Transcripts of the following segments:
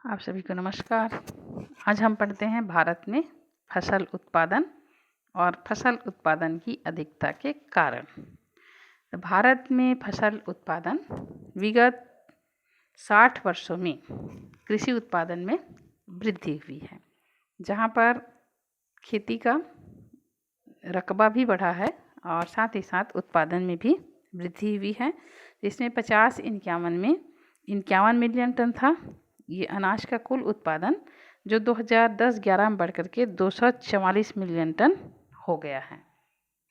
आप सभी को नमस्कार। आज हम पढ़ते हैं भारत में फसल उत्पादन और फसल उत्पादन की अधिकता के कारण। तो भारत में फसल उत्पादन विगत 60 वर्षों में कृषि उत्पादन में वृद्धि हुई है, जहाँ पर खेती का रकबा भी बढ़ा है और साथ ही साथ उत्पादन में भी वृद्धि हुई है, जिसमें 51 में 51 मिलियन टन था। ये अनाज का कुल उत्पादन जो 2010-11 में बढ़कर के 244 मिलियन टन हो गया है।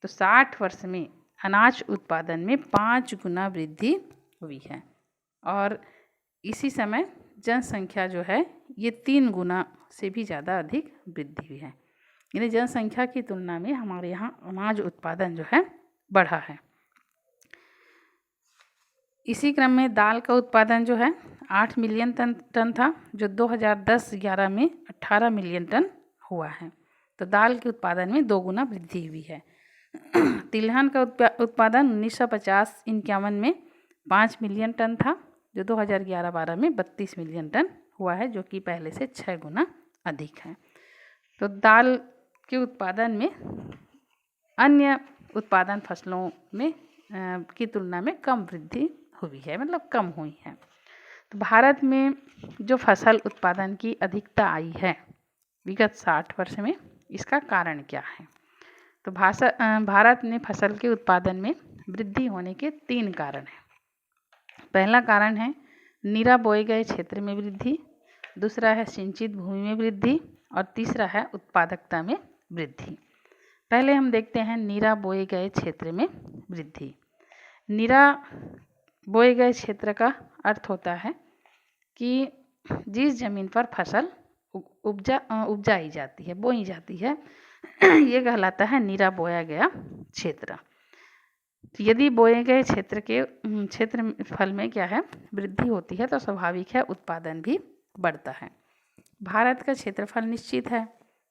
तो 60 वर्ष में अनाज उत्पादन में 5 गुना वृद्धि हुई है और इसी समय जनसंख्या जो है ये 3 गुना से भी ज़्यादा अधिक वृद्धि हुई है। यानी जनसंख्या की तुलना में हमारे यहाँ अनाज उत्पादन जो है बढ़ा है। इसी क्रम में दाल का उत्पादन जो है 8 मिलियन टन था, जो 2010-11 में 18 मिलियन टन हुआ है। तो दाल के उत्पादन में 2 गुना वृद्धि हुई है। तिलहन का उत्पादन 1950-51 में 5 मिलियन टन था, जो 2011-12 में 32 मिलियन टन हुआ है, जो कि पहले से 6 गुना अधिक है। तो दाल के उत्पादन में अन्य उत्पादन फसलों में की तुलना में कम वृद्धि हुई है, मतलब कम हुई है। तो भारत में जो फसल उत्पादन की अधिकता आई है विगत 60 वर्ष में, इसका कारण क्या है? तो भारत में फसल के उत्पादन में वृद्धि होने के 3 कारण हैं। पहला कारण है नीरा बोए गए क्षेत्र में वृद्धि, दूसरा है सिंचित भूमि में वृद्धि और तीसरा है उत्पादकता में वृद्धि। पहले हम देखते हैं नीरा बोए गए क्षेत्र में वृद्धि। नीरा बोए गए क्षेत्र का अर्थ होता है कि जिस जमीन पर फसल उपजाई जाती है, बोई जाती है, ये कहलाता है नीरा बोया गया क्षेत्र। तो यदि बोए गए क्षेत्रफल में क्या है, वृद्धि होती है, तो स्वाभाविक है उत्पादन भी बढ़ता है। भारत का क्षेत्रफल निश्चित है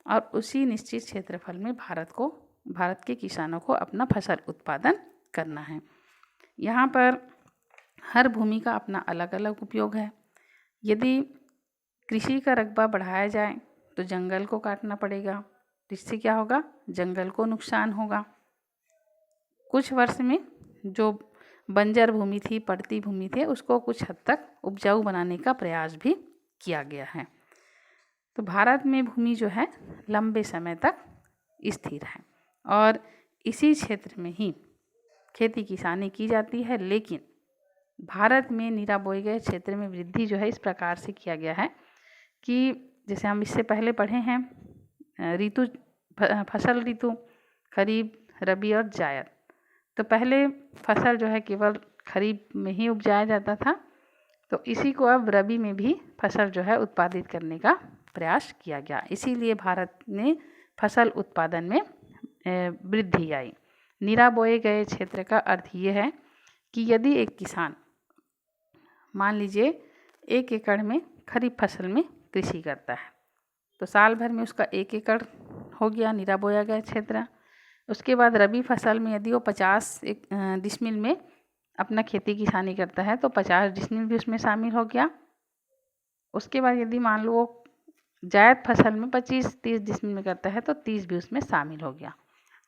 और उसी निश्चित क्षेत्रफल में भारत के किसानों को अपना फसल उत्पादन करना है। यहाँ पर हर भूमि का अपना अलग अलग उपयोग है। यदि कृषि का रकबा बढ़ाया जाए तो जंगल को काटना पड़ेगा, जिससे क्या होगा, जंगल को नुकसान होगा। कुछ वर्ष में जो बंजर भूमि थी, पड़ती भूमि थे, उसको कुछ हद तक उपजाऊ बनाने का प्रयास भी किया गया है। तो भारत में भूमि जो है लंबे समय तक स्थिर है और इसी क्षेत्र में ही खेती किसानी की जाती है। लेकिन भारत में नीरा बोए गए क्षेत्र में वृद्धि जो है इस प्रकार से किया गया है कि जैसे हम इससे पहले पढ़े हैं फसल ऋतु खरीफ, रबी और जायद। तो पहले फसल जो है केवल खरीफ में ही उपजाया जाता था, तो इसी को अब रबी में भी फसल जो है उत्पादित करने का प्रयास किया गया। इसीलिए भारत में फसल उत्पादन में वृद्धि आई। नीरा बोए गए क्षेत्र का अर्थ ये है कि यदि एक किसान मान लीजिए 1 एकड़ में खरीफ फसल में कृषि करता है, तो साल भर में उसका 1 एकड़ हो गया नीरा बोया गया क्षेत्र। उसके बाद रबी फसल में यदि वो 50 डिसमिल में अपना खेती किसानी करता है तो 50 डिसमिल भी उसमें शामिल हो गया। उसके बाद यदि मान लो वो जायद फसल में 25-30 डिसमिल में करता है तो 30 भी उसमें शामिल हो गया।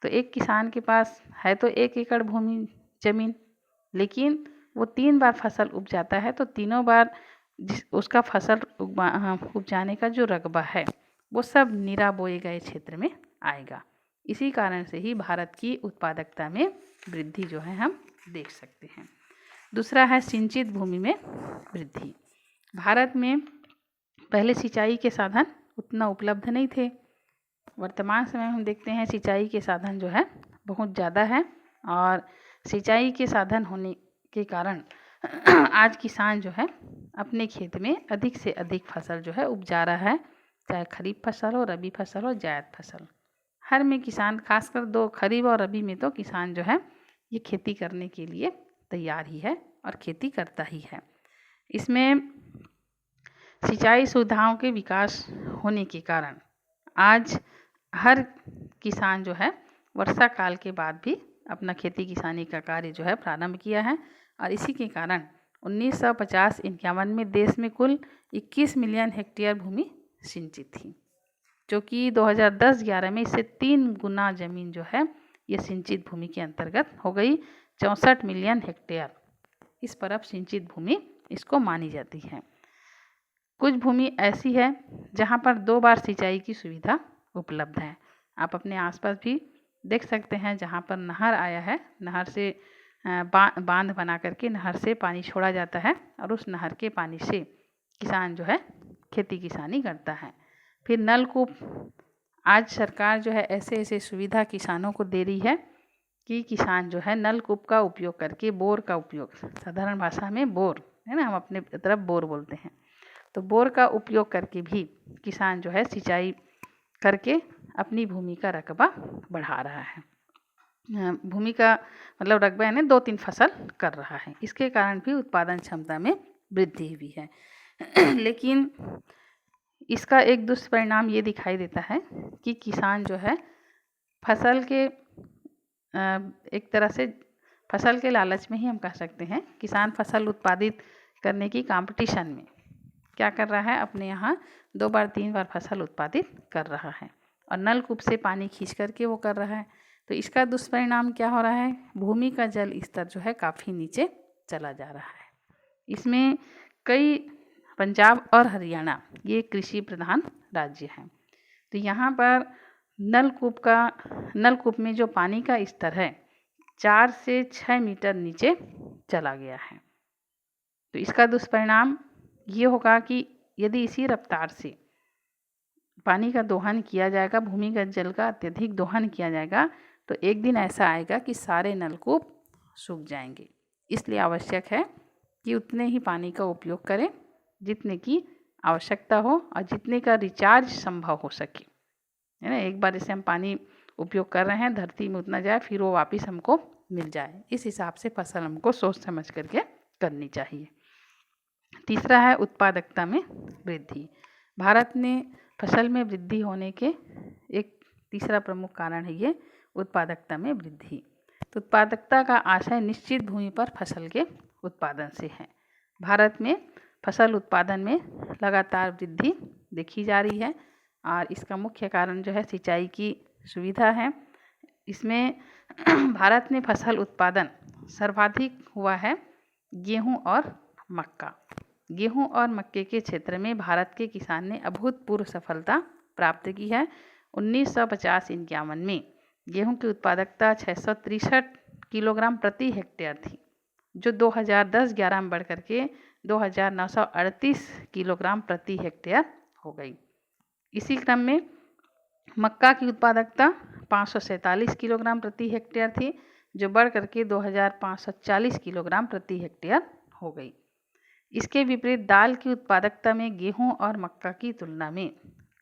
तो एक किसान के पास है तो 1 एकड़ भूमि जमीन, लेकिन वो 3 बार फसल उपजाता है, तो तीनों बार उसका फसल उपजाने का जो रकबा है वो सब नीरा बोए गए क्षेत्र में आएगा। इसी कारण से ही भारत की उत्पादकता में वृद्धि जो है हम देख सकते हैं। दूसरा है सिंचित भूमि में वृद्धि। भारत में पहले सिंचाई के साधन उतना उपलब्ध नहीं थे। वर्तमान समय में हम देखते हैं सिंचाई के साधन जो है बहुत ज़्यादा है और सिंचाई के साधन होने के कारण आज किसान जो है अपने खेत में अधिक से अधिक फसल जो है उपजा रहा है, चाहे खरीफ फसल हो, रबी फसल हो, जायद फसल। हर में किसान, खासकर 2 खरीफ और रबी में तो किसान जो है ये खेती करने के लिए तैयार ही है और खेती करता ही है। इसमें सिंचाई सुविधाओं के विकास होने के कारण आज हर किसान जो है वर्षा काल के बाद भी अपना खेती किसानी का कार्य जो है प्रारंभ किया है और इसी के कारण 1950-51 में देश में कुल 21 मिलियन हेक्टेयर भूमि सिंचित थी, जो कि 2010-11 में इससे 3 गुना ज़मीन जो है ये सिंचित भूमि के अंतर्गत हो गई। 64 मिलियन हेक्टेयर इस पर अब सिंचित भूमि इसको मानी जाती है। कुछ भूमि ऐसी है जहाँ पर 2 बार सिंचाई की सुविधा उपलब्ध है। आप अपने आसपास भी देख सकते हैं जहाँ पर नहर आया है, नहर से बांध बना करके नहर से पानी छोड़ा जाता है और उस नहर के पानी से किसान जो है खेती किसानी करता है। फिर नलकूप, आज सरकार जो है ऐसे ऐसे सुविधा किसानों को दे रही है कि किसान जो है नलकूप का उपयोग करके, बोर का उपयोग, साधारण भाषा में बोर है ना, हम अपने तरफ बोर बोलते हैं, तो बोर का उपयोग करके भी किसान जो है सिंचाई करके अपनी भूमि का रकबा बढ़ा रहा है। भूमि का मतलब रकबा यानी 2-3 फसल कर रहा है। इसके कारण भी उत्पादन क्षमता में वृद्धि हुई है। लेकिन इसका एक दुष्परिणाम ये दिखाई देता है कि किसान जो है फसल के एक तरह से फसल के लालच में ही हम कह सकते हैं, किसान फसल उत्पादित करने की कंपटीशन में क्या कर रहा है, अपने यहाँ 2 बार 3 बार फसल उत्पादित कर रहा है और नलकूप से पानी खींच करके वो कर रहा है। तो इसका दुष्परिणाम क्या हो रहा है, भूमि का जल स्तर जो है काफ़ी नीचे चला जा रहा है। इसमें कई पंजाब और हरियाणा ये कृषि प्रधान राज्य हैं, तो यहाँ पर नलकूप में जो पानी का स्तर है 4 से 6 मीटर नीचे चला गया है। तो इसका दुष्परिणाम ये होगा कि यदि इसी रफ्तार से पानी का दोहन किया जाएगा, भूमिगत जल का अत्यधिक दोहन किया जाएगा, तो एक दिन ऐसा आएगा कि सारे नलकूप सूख जाएंगे। इसलिए आवश्यक है कि उतने ही पानी का उपयोग करें जितने की आवश्यकता हो और जितने का रिचार्ज संभव हो सके, है ना। एक बार जैसे हम पानी उपयोग कर रहे हैं, धरती में उतना जाए, फिर वो वापस हमको मिल जाए। इस हिसाब से फसल हमको सोच समझ करके करनी चाहिए। तीसरा है उत्पादकता में वृद्धि। भारत में फसल में वृद्धि होने के एक तीसरा प्रमुख कारण है ये उत्पादकता में वृद्धि। तो उत्पादकता का आशय निश्चित भूमि पर फसल के उत्पादन से है। भारत में फसल उत्पादन में लगातार वृद्धि देखी जा रही है और इसका मुख्य कारण जो है सिंचाई की सुविधा है। इसमें भारत में फसल उत्पादन सर्वाधिक हुआ है गेहूं और मक्का। गेहूं और मक्के के क्षेत्र में भारत के किसान ने अभूतपूर्व सफलता प्राप्त की है। 1950-51 में गेहूं की उत्पादकता 663 किलोग्राम प्रति हेक्टेयर थी, जो 2010-11 में बढ़ करके 2938 किलोग्राम प्रति हेक्टेयर हो गई। इसी क्रम में मक्का की उत्पादकता 547 किलोग्राम प्रति हेक्टेयर थी, जो बढ़ करके 2540 किलोग्राम प्रति हेक्टेयर हो गई। इसके विपरीत दाल की उत्पादकता में गेहूं और मक्का की तुलना में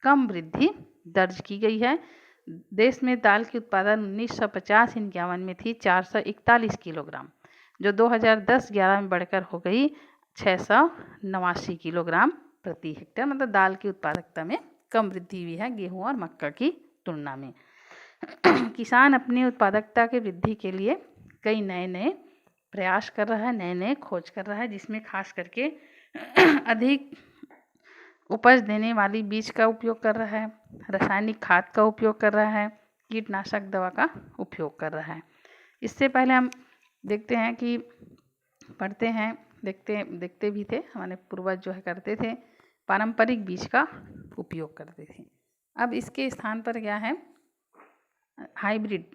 कम वृद्धि दर्ज की गई है। देश में दाल की उत्पादन 1950-51 में थी 441 किलोग्राम, जो 2010-11 में बढ़कर हो गई 689 किलोग्राम प्रति हेक्टेयर। मतलब दाल की उत्पादकता में कम वृद्धि हुई है गेहूं और मक्का की तुलना में। किसान अपनी उत्पादकता के वृद्धि के लिए कई नए प्रयास कर रहा है, नए खोज कर रहा है, जिसमें खास करके अधिक उपज देने वाली बीज का उपयोग कर रहा है, रासायनिक खाद का उपयोग कर रहा है, कीटनाशक दवा का उपयोग कर रहा है। इससे पहले हम देखते हैं कि पढ़ते हैं, देखते भी थे, हमारे पूर्वज जो है करते थे, पारंपरिक बीज का उपयोग करते थे। अब इसके स्थान पर क्या है, हाइब्रिड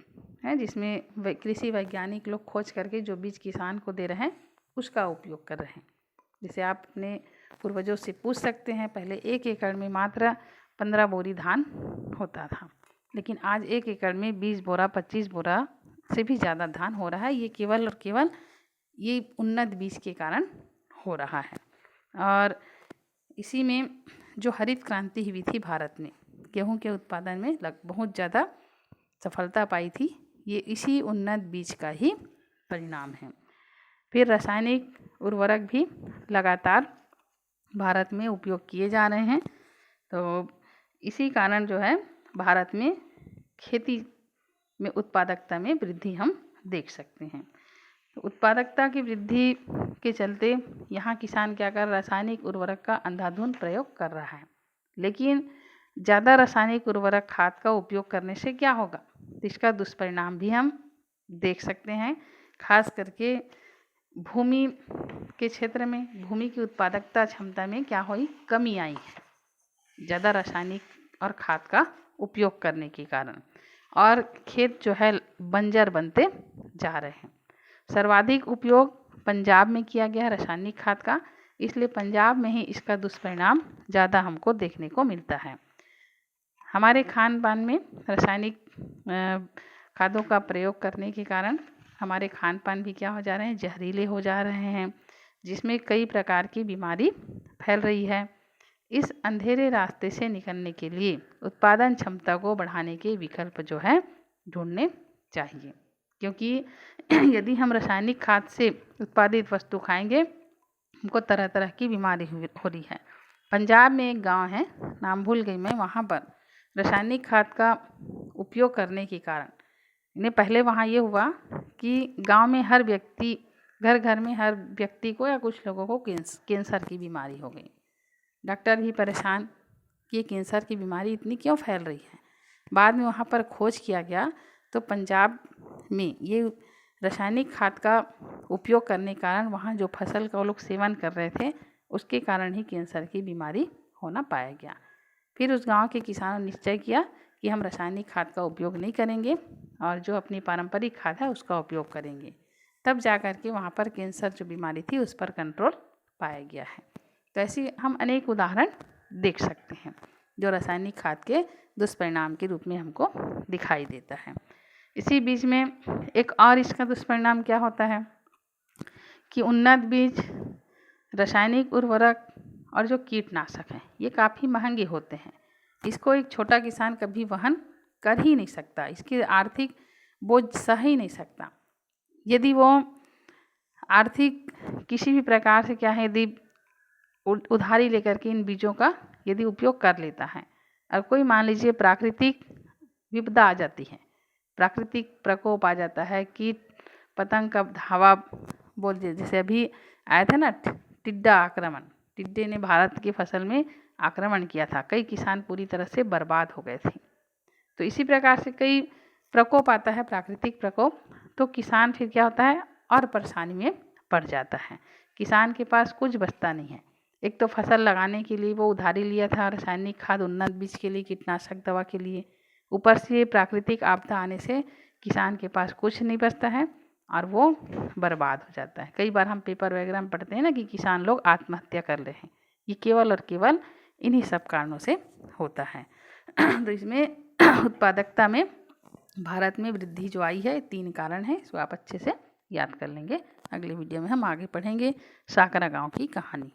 है, जिसमें कृषि वैज्ञानिक लोग खोज करके जो बीज किसान को दे रहे हैं उसका उपयोग कर रहे हैं। जैसे आप अपने पूर्वजों से पूछ सकते हैं, पहले 1 एकड़ में मात्र 15 बोरी धान होता था, लेकिन आज 1 एकड़ में 20 बोरा 25 बोरा से भी ज़्यादा धान हो रहा है। ये केवल और केवल ये उन्नत बीज के कारण हो रहा है। और इसी में जो हरित क्रांति हुई थी भारत में, गेहूं के उत्पादन में बहुत ज़्यादा सफलता पाई थी, ये इसी उन्नत बीज का ही परिणाम है। फिर रासायनिक उर्वरक भी लगातार भारत में उपयोग किए जा रहे हैं, तो इसी कारण जो है भारत में खेती में उत्पादकता में वृद्धि हम देख सकते हैं। उत्पादकता की वृद्धि के चलते यहाँ किसान क्या कर रासायनिक उर्वरक का अंधाधुंध प्रयोग कर रहा है। लेकिन ज़्यादा रासायनिक उर्वरक खाद का उपयोग करने से क्या होगा, इसका दुष्परिणाम भी हम देख सकते हैं। खास करके भूमि के क्षेत्र में भूमि की उत्पादकता क्षमता में क्या हुई, कमी आई है ज़्यादा रासायनिक और खाद का उपयोग करने के कारण, और खेत जो है बंजर बनते जा रहे हैं। सर्वाधिक उपयोग पंजाब में किया गया रासायनिक खाद का, इसलिए पंजाब में ही इसका दुष्परिणाम ज़्यादा हमको देखने को मिलता है। हमारे खान पान में रासायनिक खादों का प्रयोग करने के कारण हमारे खान पान भी क्या हो जा रहे हैं, जहरीले हो जा रहे हैं, जिसमें कई प्रकार की बीमारी फैल रही है। इस अंधेरे रास्ते से निकलने के लिए उत्पादन क्षमता को बढ़ाने के विकल्प जो है ढूंढने चाहिए, क्योंकि यदि हम रासायनिक खाद से उत्पादित वस्तु खाएंगे हमको तरह तरह की बीमारी हो रही है। पंजाब में एक गांव है, नाम भूल गई मैं, वहाँ पर रासायनिक खाद का उपयोग करने के कारण इन्हें पहले वहाँ ये हुआ कि गांव में हर व्यक्ति घर घर में हर व्यक्ति को या कुछ लोगों को कैंसर की बीमारी हो गई। डॉक्टर भी परेशान कि कैंसर की बीमारी इतनी क्यों फैल रही है। बाद में वहाँ पर खोज किया गया तो पंजाब में ये रासायनिक खाद का उपयोग करने के कारण वहाँ जो फसल का वो लोग सेवन कर रहे थे उसके कारण ही कैंसर की बीमारी होना पाया गया। फिर उस गांव के किसानों ने निश्चय किया कि हम रासायनिक खाद का उपयोग नहीं करेंगे और जो अपनी पारंपरिक खाद है उसका उपयोग करेंगे। तब जा कर के वहाँ पर कैंसर जो बीमारी थी उस पर कंट्रोल पाया गया है। तो ऐसी हम अनेक उदाहरण देख सकते हैं जो रासायनिक खाद के दुष्परिणाम के रूप में हमको दिखाई देता है। इसी बीच में एक और इसका दुष्परिणाम क्या होता है कि उन्नत बीज, रासायनिक उर्वरक और जो कीटनाशक हैं ये काफ़ी महंगे होते हैं। इसको एक छोटा किसान कभी वहन कर ही नहीं सकता, इसकी आर्थिक बोझ सह ही नहीं सकता। यदि वो आर्थिक किसी भी प्रकार से क्या है, यदि उधारी लेकर के इन बीजों का यदि उपयोग कर लेता है और कोई मान लीजिए प्राकृतिक विपदा आ जाती है, प्राकृतिक प्रकोप आ जाता है, कीट पतंग का धावा बोल जैसे अभी आया था ना टिड्डा आक्रमण, टिड्डे ने भारत की फसल में आक्रमण किया था, कई किसान पूरी तरह से बर्बाद हो गए थे। तो इसी प्रकार से कई प्रकोप आता है, प्राकृतिक प्रकोप, तो किसान फिर क्या होता है और परेशानी में पड़ जाता है। किसान के पास कुछ बचता नहीं है। एक तो फसल लगाने के लिए वो उधारी लिया था रासायनिक खाद, उन्नत बीज के लिए, कीटनाशक दवा के लिए, ऊपर से प्राकृतिक आपदा आने से किसान के पास कुछ नहीं बचता है और वो बर्बाद हो जाता है। कई बार हम पेपर वगैरह में पढ़ते हैं ना कि किसान लोग आत्महत्या कर रहे हैं, ये केवल और केवल इन्हीं सब कारणों से होता है। तो इसमें उत्पादकता में भारत में वृद्धि जो आई है 3 कारण है, इसको आप अच्छे से याद कर लेंगे। अगले वीडियो में हम आगे पढ़ेंगे साकरा गांव की कहानी।